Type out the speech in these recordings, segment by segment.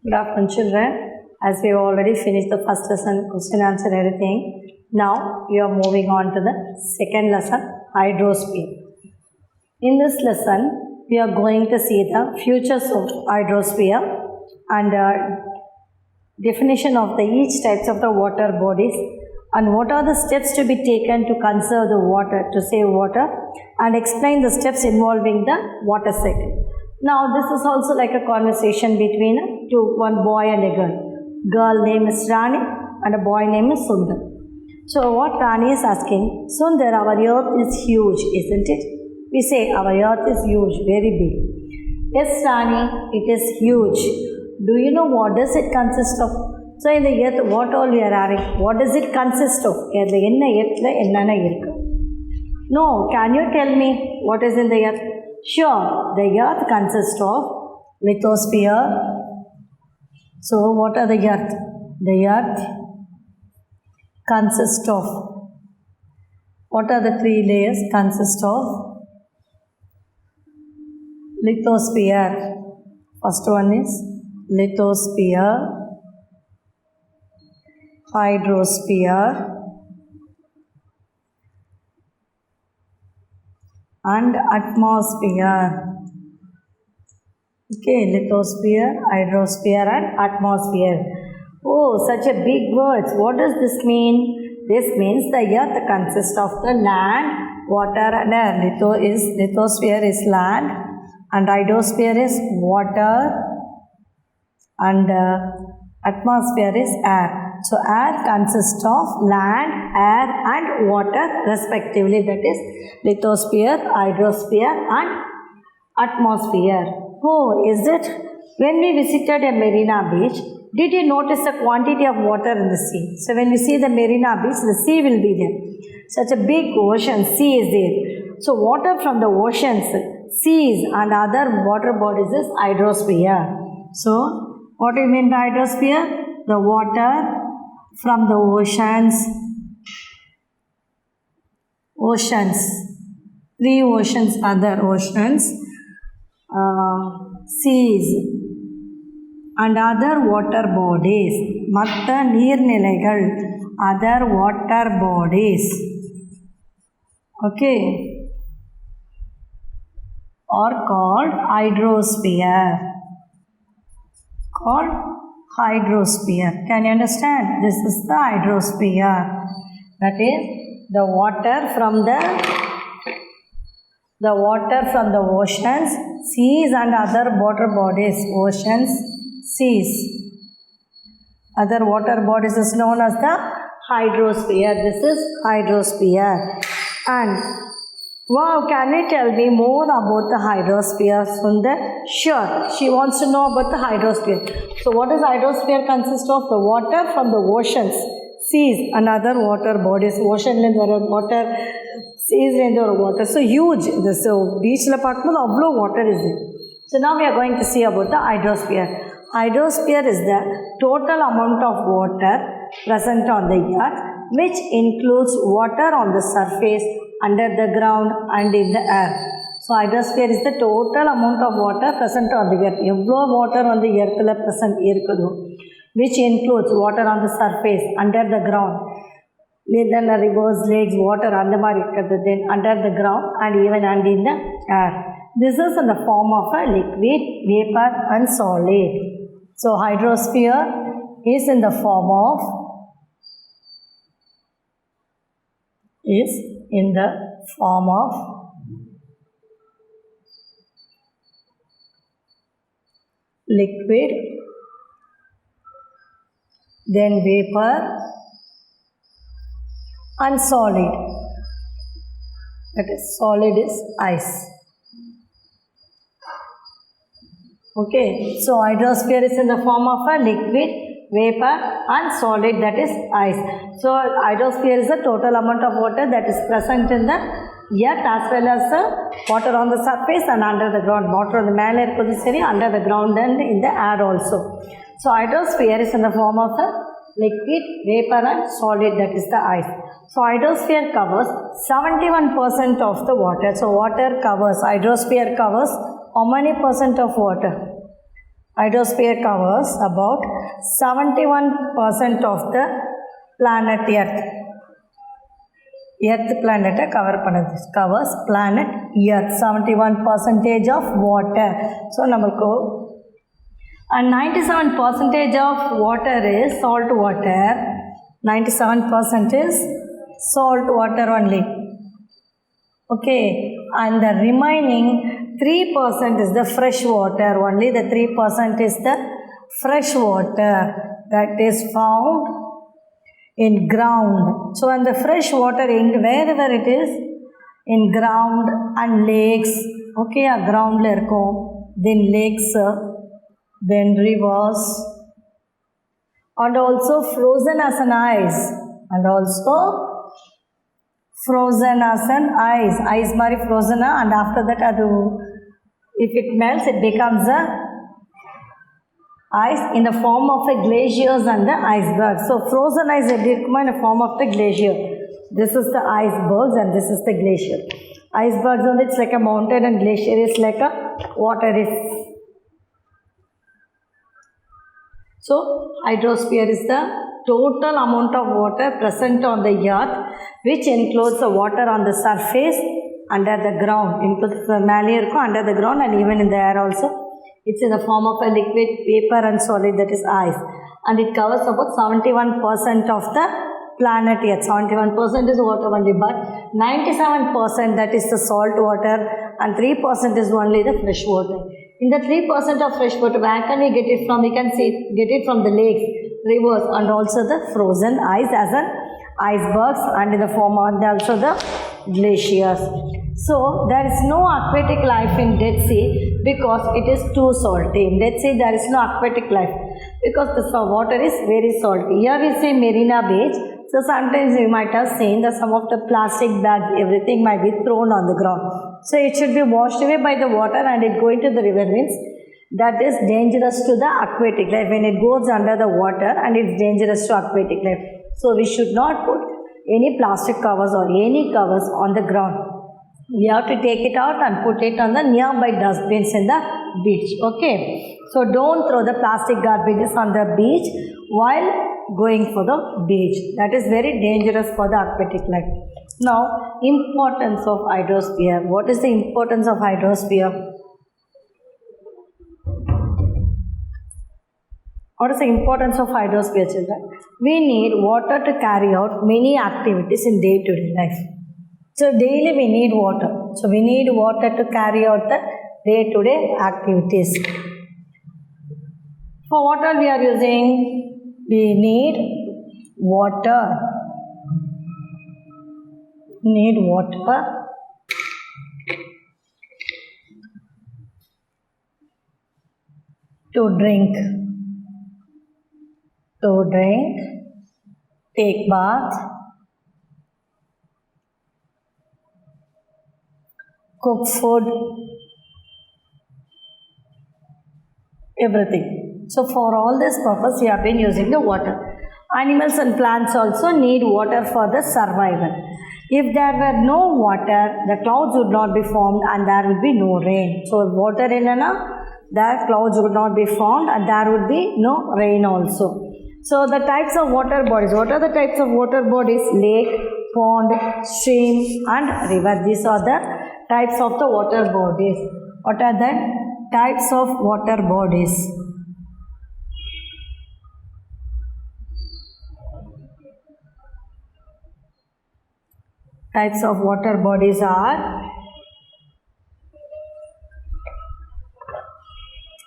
Good afternoon, children. As we have already finished the first lesson, question, answer, everything. Now we are moving on to the second lesson, hydrosphere. In this lesson, we are going to see the features of hydrosphere and definition of the each types of the water bodies and what are the steps to be taken to conserve the water, to save water, and explain the steps involving the water cycle. Now this is also like a conversation between one boy and a girl. Girl name is Rani and a boy name is Sundar. So what Rani is asking, Sundar, our earth is huge, isn't it? We say our earth is huge, very big. Yes, Rani, it is huge. Do you know what does it consist of? So in the earth, what all we are having, what does it consist of? No, can you tell me what is in the earth? Sure, the earth consists of lithosphere. So what are the earth? The earth consists of, what are the three layers? Consist of lithosphere. First one is lithosphere, hydrosphere, and atmosphere. Okay, lithosphere, hydrosphere, and atmosphere. Oh, such a big words. What does this mean? This means the earth consists of the land, water, and air. Lithosphere is land, and hydrosphere is water, and atmosphere is air. So air consists of land, air, and water respectively. That is lithosphere, hydrosphere, and atmosphere. Oh, is it? When we visited a marina beach, did you notice the quantity of water in the sea? So when we see the marina beach, the sea will be there. Such a big ocean, sea is there. So water from the oceans, seas, and other water bodies is hydrosphere. So what do you mean by hydrosphere? The water from the oceans, three oceans, other oceans, seas, and other water bodies, மற்ற நீர்நிலைகள், other water bodies, okay, are called hydrosphere. Can you understand? This is the hydrosphere. That is the water from the oceans, seas, and other water bodies. Oceans, seas, other water bodies is known as the hydrosphere. This is hydrosphere. And wow, can you tell me more about the hydrosphere, Sundar? Sure, she wants to know about the hydrosphere. So what does hydrosphere consist of? The water from the oceans, seas, and other water bodies. Ocean water, seas water. So huge. This beach la water is there. So now we are going to see about the hydrosphere. Hydrosphere is the total amount of water present on the earth, which includes water on the surface, under the ground, and in the air. So hydrosphere is the total amount of water present on the earth. Evlo water on the earth present which includes water on the surface, under the ground, then the rivers, lakes, water, then under the ground, and even and in the air. This is in the form of a liquid, vapor, and solid. So hydrosphere is in the form of liquid, then vapor, and solid. That is, solid is ice. Okay, so hydrosphere is in the form of a liquid, vapor, and solid, that is ice. So hydrosphere is the total amount of water that is present in the earth as well as the water on the surface and under the ground. Water on the மேலே under the ground and in the air also. So hydrosphere is in the form of a liquid, vapor, and solid, that is the ice. So hydrosphere covers 71% of the water. So hydrosphere covers how many percent of water? Hydrosphere covers about 71% of the planet Earth. Earth planet covers planet Earth. 71% of water. So, namakku and 97% of water is salt water. 97% is salt water only. Okay, and the remaining 3% is the fresh water. Only the 3% is the fresh water that is found in ground. So, and the fresh water in wherever it is in ground and lakes. Okay, ground la irukum, then lakes, then rivers, and also frozen as an ice, and also frozen as an ice mari frozen, and after that adu if it melts it becomes a ice in the form of a glaciers and the icebergs. So frozen ice in the form of the glacier. This is the icebergs and this is the glacier. Icebergs on it's like a mountain and glacier is like a water is. So hydrosphere is the total amount of water present on the earth which includes the water on the surface, under the ground, includes the under the ground and even in the air also. It's in the form of a liquid, vapor and solid, that is ice, and it covers about 71% of the planet Earth. 71% is water only, but 97% that is the salt water and 3% is only the fresh water. In the 3% of fresh water, where can we get it from? We can get it from the lakes, rivers and also the frozen ice as an icebergs and in the form of also the glaciers. So there is no aquatic life in Dead Sea because it is too salty. In Dead Sea there is no aquatic life because the water is very salty. Here we say Marina Beach. So sometimes you might have seen that some of the plastic bags, everything might be thrown on the ground. So it should be washed away by the water and it going to the river means that is dangerous to the aquatic life when it goes under the water, and it's dangerous to aquatic life. So we should not put any plastic covers or any covers on the ground. We have to take it out and put it on the nearby dustbins in the beach. Okay. So don't throw the plastic garbages on the beach while going for the beach. That is very dangerous for the aquatic life. Now, importance of hydrosphere. What is the importance of hydrosphere? What is the importance of hydrosphere, children? We need water to carry out many activities in day-to-day life. So daily we need water. So we need water to carry out the day-to-day activities. For what all we are using? We need water. Need water to drink. To drink, take bath, cook food, everything. So for all this purpose we have been using the water. Animals and plants also need water for the survival. If there were no water, the clouds would not be formed and there would be no rain. So water in the clouds would not be formed and there would be no rain also. So the types of water bodies. What are the types of water bodies? Lake, pond, stream and river. These are the types of the water bodies. What are the types of water bodies? Types of water bodies are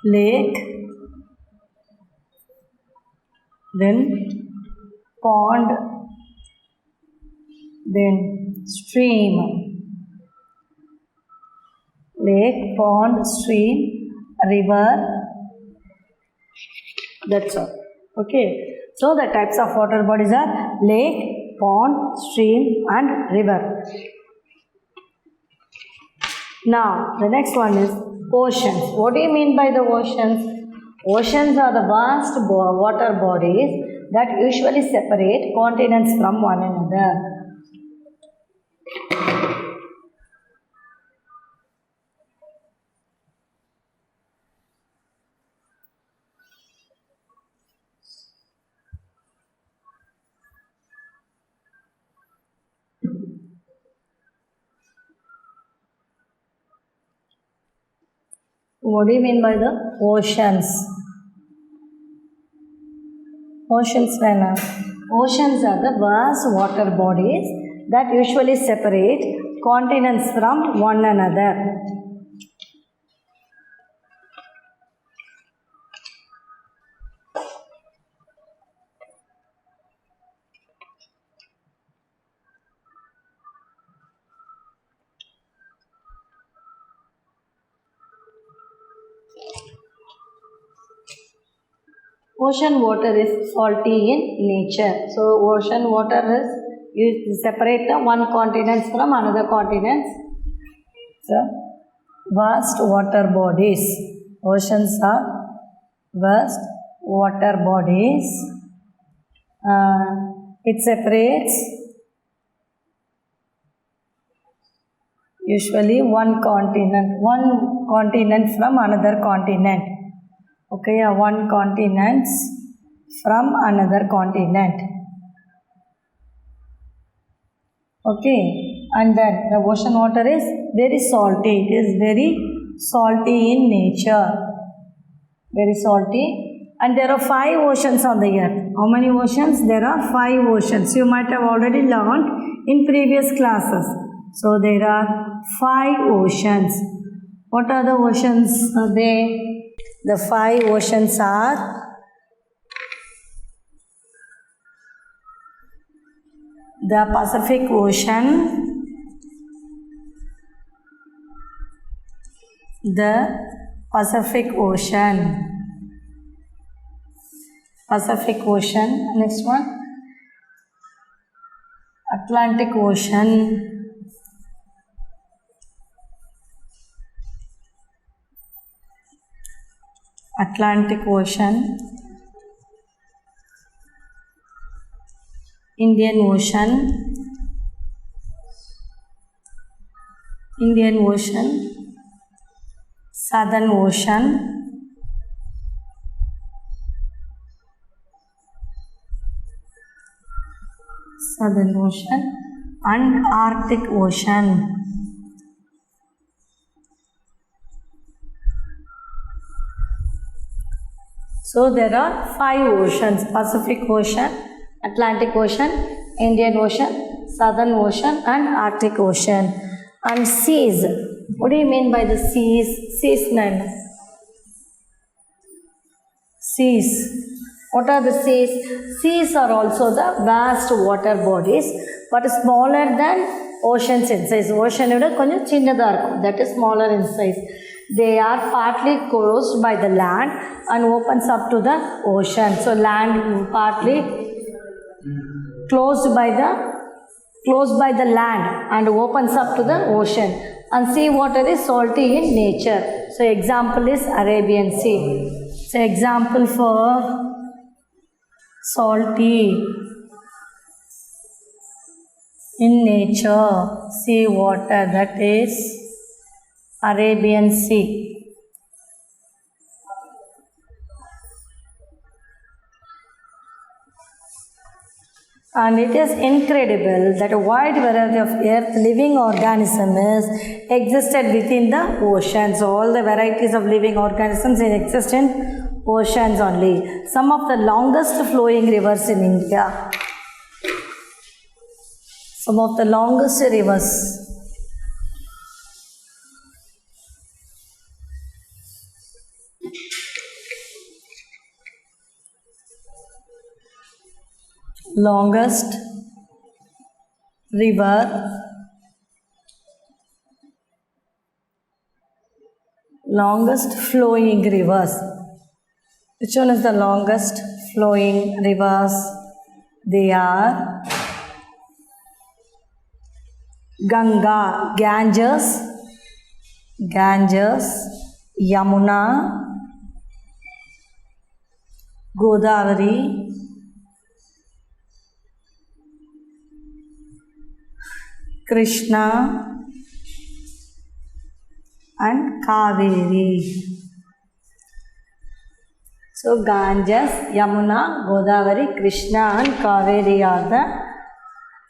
lake, then pond, then stream. Lake, pond, stream, river. That's all. Okay. So the types of water bodies are lake, pond, stream and river. Now the next one is oceans. What do you mean by the oceans? Oceans are the vast water bodies that usually separate continents from one another. What do you mean by the oceans? Oceans, Naina. Oceans are the vast water bodies that usually separate continents from one another. Ocean water is salty in nature. So ocean water is used to separate the one continent from another continent. So vast water bodies. Oceans are vast water bodies. It separates usually one continent from another continent. Okay, one continent from another continent. Okay, and then the ocean water is very salty. It is very salty in nature. Very salty. And there are 5 oceans on the earth. How many oceans? There are 5 oceans. You might have already learned in previous classes. So there are 5 oceans. What are the oceans? The 5 oceans are the Pacific Ocean, the Pacific Ocean, Pacific Ocean. Next one, Atlantic Ocean, Atlantic Ocean, Indian Ocean, Indian Ocean, Southern Ocean, Southern Ocean, and Arctic Ocean. So there are 5 oceans: Pacific Ocean, Atlantic Ocean, Indian Ocean, Southern Ocean, and Arctic Ocean. And seas. What do you mean by the seas? Seas, Naina. Seas. What are the seas? Seas are also the vast water bodies, but smaller than oceans in size. Ocean that is smaller in size. They are partly closed by the land and opens up to the ocean. So land partly closed by the land and opens up to the ocean. And sea water is salty in nature. So example is Arabian Sea. So example for salty in nature sea water, that is Arabian Sea. And it is incredible that a wide variety of earth living organisms existed within the oceans. So all the varieties of living organisms exist in oceans only. Some of the longest flowing rivers in India. Some of the longest rivers. Longest river, longest flowing rivers. Which one is the longest flowing rivers? They are Ganga, Ganges, Yamuna, Godavari, Krishna, and Kaveri. So Ganges, Yamuna, Godavari, Krishna, and Kaveri are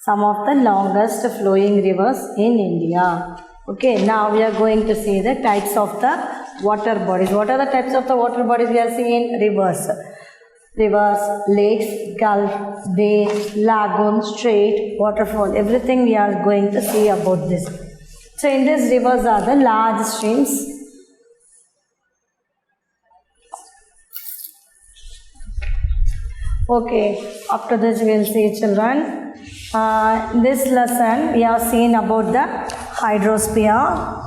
some of the longest flowing rivers in India. Okay, now we are going to see the types of the water bodies. What are the types of the water bodies we are seeing? Rivers, lakes, gulf, bay, lagoon, strait, waterfall. Everything we are going to see about this. So in these rivers are the large streams. Okay, after this we will see, children. In this lesson we have seen about the hydrosphere.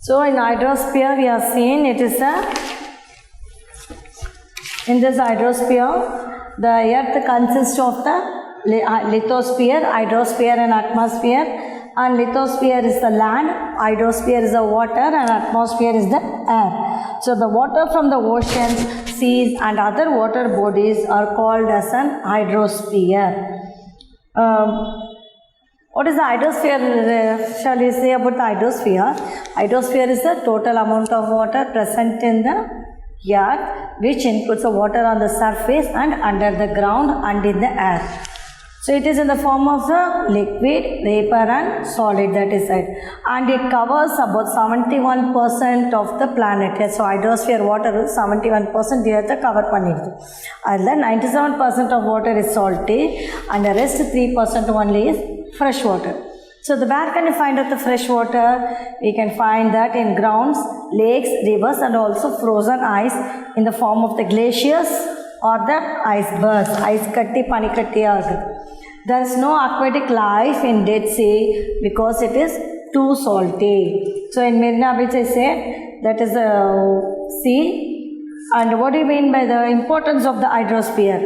So in hydrosphere we have seen in this hydrosphere the earth consists of the lithosphere, hydrosphere and atmosphere. And lithosphere is the land, hydrosphere is the water and atmosphere is the air. So the water from the oceans, seas and other water bodies are called as an hydrosphere. What is the hydrosphere? Shall we say about the hydrosphere? Hydrosphere is the total amount of water present in the earth, which includes the water on the surface and under the ground and in the air. So it is in the form of the liquid, vapor and solid, that is it. And it covers about 71% of the planet. So hydrosphere water is 71% the earth cover pannirukku. And then 97% of water is salty and the rest 3% only is fresh water. So where can you find out the fresh water? We can find that in grounds, lakes, rivers and also frozen ice in the form of the glaciers or the icebergs. Ice katti, pani katti agudu. There is no aquatic life in Dead Sea because it is too salty. So in Marina Beach I say that is a sea. And what do you mean by the importance of the hydrosphere?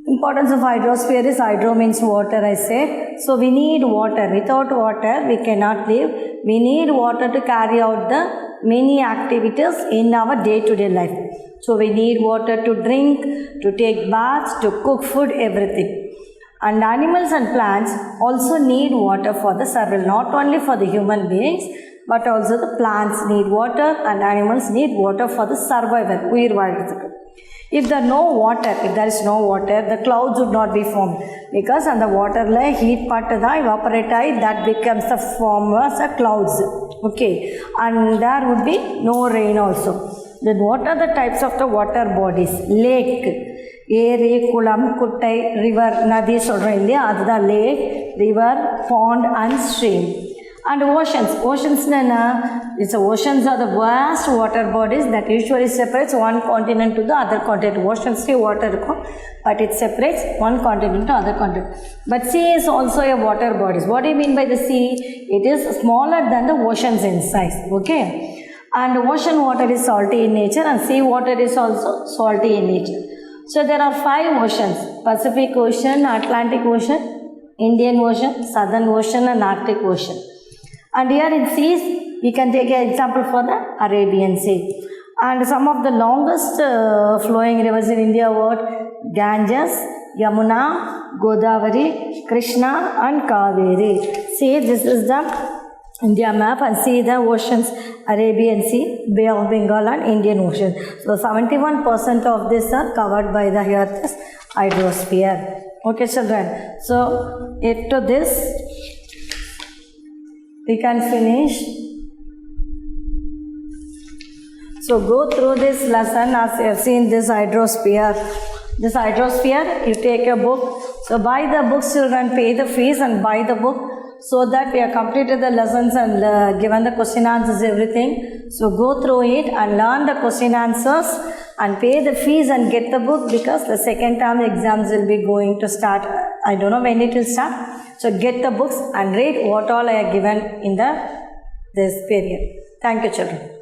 Importance of hydrosphere is hydro means water, I say. So we need water. Without water we cannot live. We need water to carry out the many activities in our day-to-day life. So we need water to drink, to take baths, to cook food, everything. And animals and plants also need water for the survival, not only for the human beings, but also the plants need water and animals need water for the survival. If there is no water, the clouds would not be formed because on the water heat part evaporate, that becomes the form as a clouds. Okay, and there would be no rain also. Then what are the types of the water bodies? Lake. Eri, Kulam, Kuttai, river, Nadi, Adda, lake, river, pond and stream. And oceans. Oceans are the vast water bodies that usually separates one continent to the other continent. Oceans say water, but it separates one continent to other continent. But sea is also a water body. What do you mean by the sea? It is smaller than the oceans in size. Okay. And ocean water is salty in nature and sea water is also salty in nature. So there are 5 oceans: Pacific Ocean, Atlantic Ocean, Indian Ocean, Southern Ocean and Arctic Ocean. And here in seas, we can take an example for the Arabian Sea. And some of the longest flowing rivers in India were Ganges, Yamuna, Godavari, Krishna and Kaveri. See, this is the India map and see the oceans: Arabian Sea, Bay of Bengal and Indian Ocean. So 71% of this are covered by the Earth's hydrosphere. Okay, children. So after this, we can finish. So go through this lesson as you have seen this hydrosphere. This hydrosphere, you take a book. So buy the books, children, pay the fees and buy the book, so that we have completed the lessons and given the question answers, everything. So go through it and learn the question answers and pay the fees and get the book, because the second term exams will be going to start. I don't know when it will start. So get the books and read what all I have given in this period. Thank you, children.